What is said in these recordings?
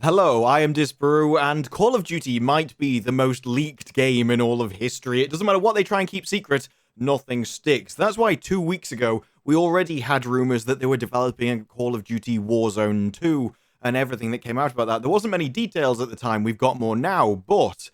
Hello, I am Disparu, and Call of Duty might be the most leaked game in all of history. It doesn't matter what they try and keep secret, nothing sticks. That's why 2 weeks ago, we already had rumors that they were developing a Call of Duty Warzone 2, and everything that came out about that. There wasn't many details at the time, we've got more now, but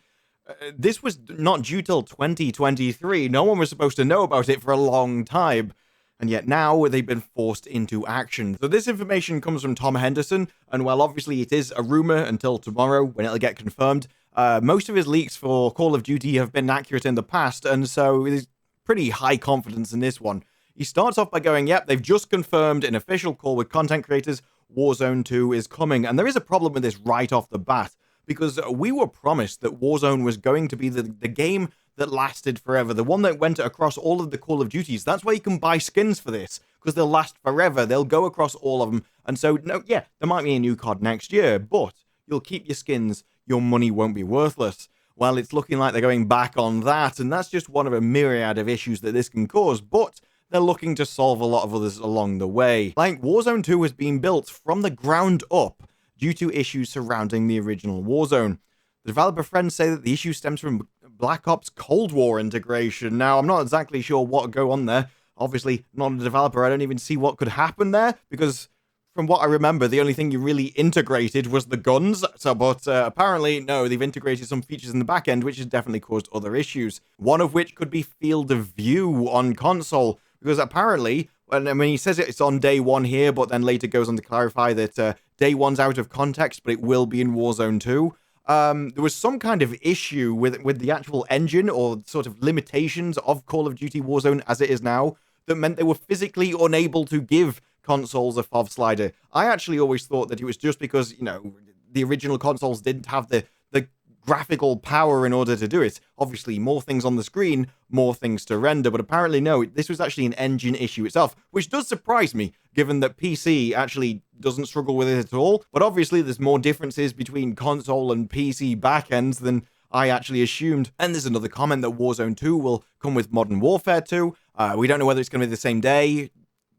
this was not due till 2023. No one was supposed to know about it for a long time. And yet now they've been forced into action. So this information comes from Tom Henderson, and while obviously it is a rumor until tomorrow when it'll get confirmed, most of his leaks for Call of Duty have been accurate in the past, and so there's pretty high confidence in this one. He starts off by going, yep, they've just confirmed an official call with content creators, Warzone 2 is coming. And there is a problem with this right off the bat, because we were promised that Warzone was going to be the game that lasted forever, the one that went across all of the Call of Duties. That's why you can buy skins for this, because they'll last forever. They'll go across all of them. And so, no, yeah, there might be a new COD next year, but you'll keep your skins. Your money won't be worthless. Well, it's looking like they're going back on that, and that's just one of a myriad of issues that this can cause, but they're looking to solve a lot of others along the way. Like, Warzone 2 has been built from the ground up due to issues surrounding the original Warzone. The developer friends say that the issue stems from Black Ops Cold War integration. Now, I'm not exactly sure what would go on there. Obviously, not a developer. I don't even see what could happen there, because from what I remember, the only thing you really integrated was the guns. But apparently, no, they've integrated some features in the back end, which has definitely caused other issues. One of which could be field of view on console, because apparently, he says it's on day one here, but then later goes on to clarify that day one's out of context, but it will be in Warzone 2. There was some kind of issue with the actual engine or sort of limitations of Call of Duty Warzone as it is now that meant they were physically unable to give consoles a FOV slider. I actually always thought that it was just because, the original consoles didn't have the graphical power in order to do it. Obviously, more things on the screen, more things to render, but apparently no, this was actually an engine issue itself, which does surprise me, given that PC actually doesn't struggle with it at all. But obviously, there's more differences between console and PC backends than I actually assumed. And there's another comment that Warzone 2 will come with Modern Warfare 2. We don't know whether it's going to be the same day.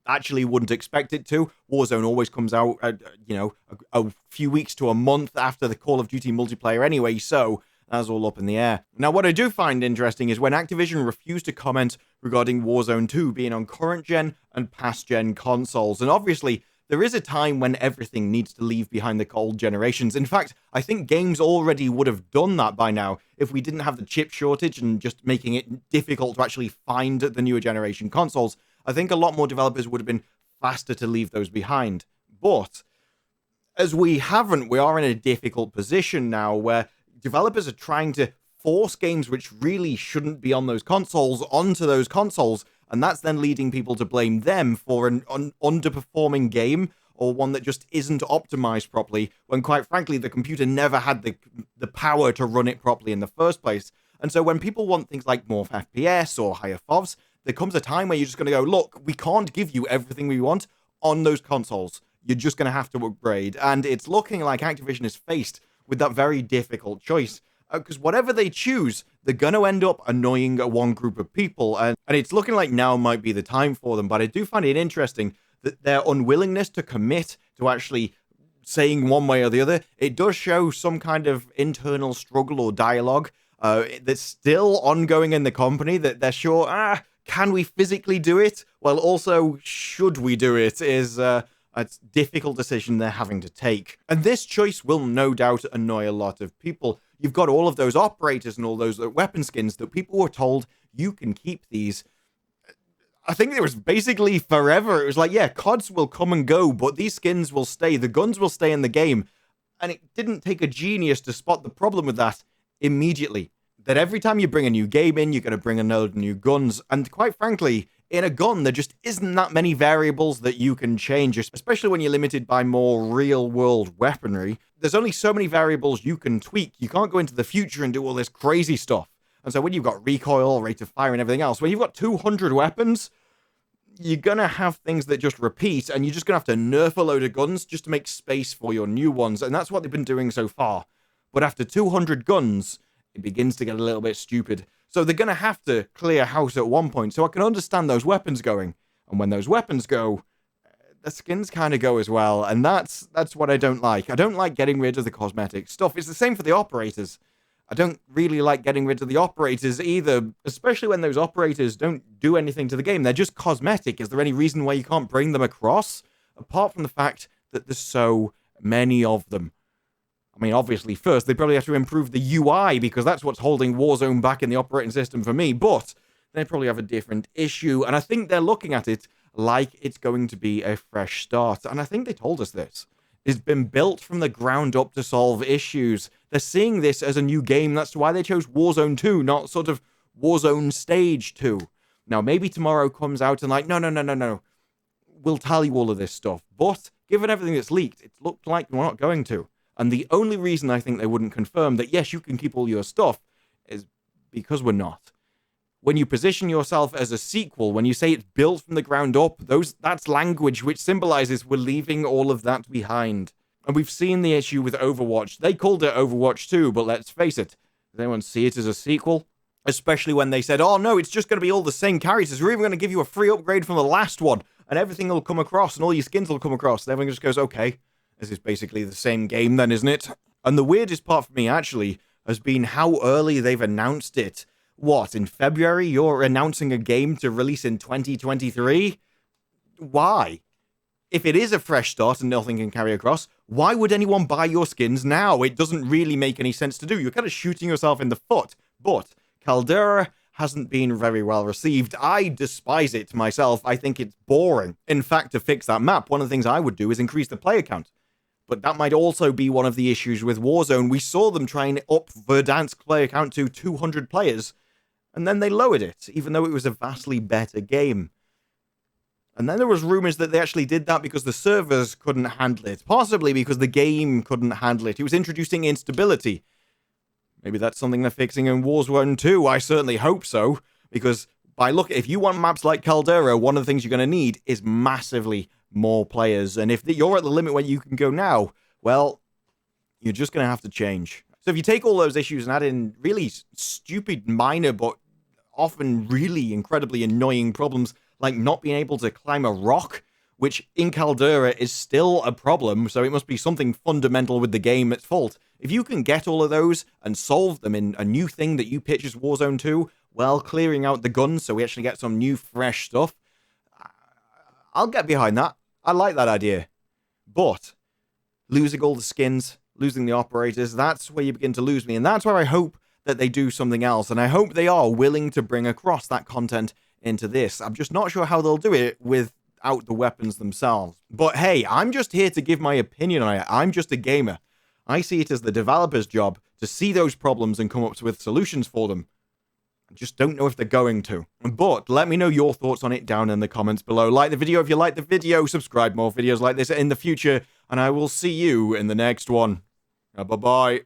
Actually wouldn't expect it to. Warzone always comes out, a few weeks to a month after the Call of Duty multiplayer anyway, so that's all up in the air. Now, what I do find interesting is when Activision refused to comment regarding Warzone 2 being on current-gen and past-gen consoles. And obviously, there is a time when everything needs to leave behind the old generations. In fact, I think games already would have done that by now if we didn't have the chip shortage and just making it difficult to actually find the newer generation consoles. I think a lot more developers would have been faster to leave those behind. But as we haven't, we are in a difficult position now where developers are trying to force games which really shouldn't be on those consoles onto those consoles, and that's then leading people to blame them for an underperforming game or one that just isn't optimized properly, when quite frankly the computer never had the power to run it properly in the first place. And so when people want things like more FPS or higher FOVs, there comes a time where you're just going to go, look, we can't give you everything we want on those consoles. You're just going to have to upgrade. And it's looking like Activision is faced with that very difficult choice. Because whatever they choose, they're going to end up annoying one group of people. And it's looking like now might be the time for them. But I do find it interesting that their unwillingness to commit to actually saying one way or the other, it does show some kind of internal struggle or dialogue that's still ongoing in the company, that they're sure, can we physically do it? Well, also, should we do it is a difficult decision they're having to take. And this choice will no doubt annoy a lot of people. You've got all of those operators and all those weapon skins that people were told, you can keep these. I think it was basically forever. It was like, yeah, CODs will come and go, but these skins will stay. The guns will stay in the game. And it didn't take a genius to spot the problem with that immediately. That every time you bring a new game in, you're going to bring another new guns. And quite frankly, in a gun, there just isn't that many variables that you can change, especially when you're limited by more real-world weaponry. There's only so many variables you can tweak. You can't go into the future and do all this crazy stuff. And so when you've got recoil, rate of fire, and everything else, when you've got 200 weapons, you're going to have things that just repeat, and you're just going to have to nerf a load of guns just to make space for your new ones. And that's what they've been doing so far. But after 200 guns, it begins to get a little bit stupid. So they're going to have to clear house at one point. So I can understand those weapons going. And when those weapons go, the skins kind of go as well, and that's what I don't like. I don't like getting rid of the cosmetic stuff. It's the same for the operators. I don't really like getting rid of the operators either, especially when those operators don't do anything to the game. They're just cosmetic. Is there any reason why you can't bring them across? Apart from the fact that there's so many of them. I mean, obviously, first, they probably have to improve the UI, because that's what's holding Warzone back in the operating system for me, but they probably have a different issue, and I think they're looking at it like it's going to be a fresh start, and I think they told us this. It's been built from the ground up to solve issues. They're seeing this as a new game. That's why they chose Warzone 2, not sort of Warzone Stage 2. Now, maybe tomorrow comes out and like, no. We'll tell you all of this stuff. But given everything that's leaked, it looked like we're not going to. And the only reason I think they wouldn't confirm that, yes, you can keep all your stuff, is because we're not. When you position yourself as a sequel, when you say it's built from the ground up, that's language which symbolizes we're leaving all of that behind. And we've seen the issue with Overwatch. They called it Overwatch 2, but let's face it, does anyone see it as a sequel? Especially when they said, oh no, it's just going to be all the same characters. We're even going to give you a free upgrade from the last one, and everything will come across, and all your skins will come across. And everyone just goes, okay, this is basically the same game then, isn't it? And the weirdest part for me, actually, has been how early they've announced it. What, in February, you're announcing a game to release in 2023? Why? If it is a fresh start and nothing can carry across, why would anyone buy your skins now? It doesn't really make any sense to do. You're kind of shooting yourself in the foot. But Caldera hasn't been very well received. I despise it myself. I think it's boring. In fact, to fix that map, one of the things I would do is increase the player count. But that might also be one of the issues with Warzone. We saw them trying up Verdansk's player count to 200 players, and then they lowered it, even though it was a vastly better game. And then there was rumors that they actually did that because the servers couldn't handle it. Possibly because the game couldn't handle it. It was introducing instability. Maybe that's something they're fixing in Warzone 2. I certainly hope so. Because if you want maps like Caldera, one of the things you're going to need is massively more players. And if you're at the limit where you can go now, well, you're just going to have to change. So if you take all those issues and add in really stupid, minor, but often really incredibly annoying problems, like not being able to climb a rock, which in Caldera is still a problem, so it must be something fundamental with the game at fault. If you can get all of those and solve them in a new thing that you pitch as Warzone 2, well, clearing out the guns so we actually get some new, fresh stuff, I'll get behind that. I like that idea. But losing all the skins, losing the operators, that's where you begin to lose me, and that's where I hope that they do something else, and I hope they are willing to bring across that content into this. I'm just not sure how they'll do it without the weapons themselves. But hey, I'm just here to give my opinion on it. I'm just a gamer. I see it as the developer's job to see those problems and come up with solutions for them. I just don't know if they're going to. But let me know your thoughts on it down in the comments below. Like the video if you like the video, subscribe more videos like this in the future, and I will see you in the next one. Bye-bye.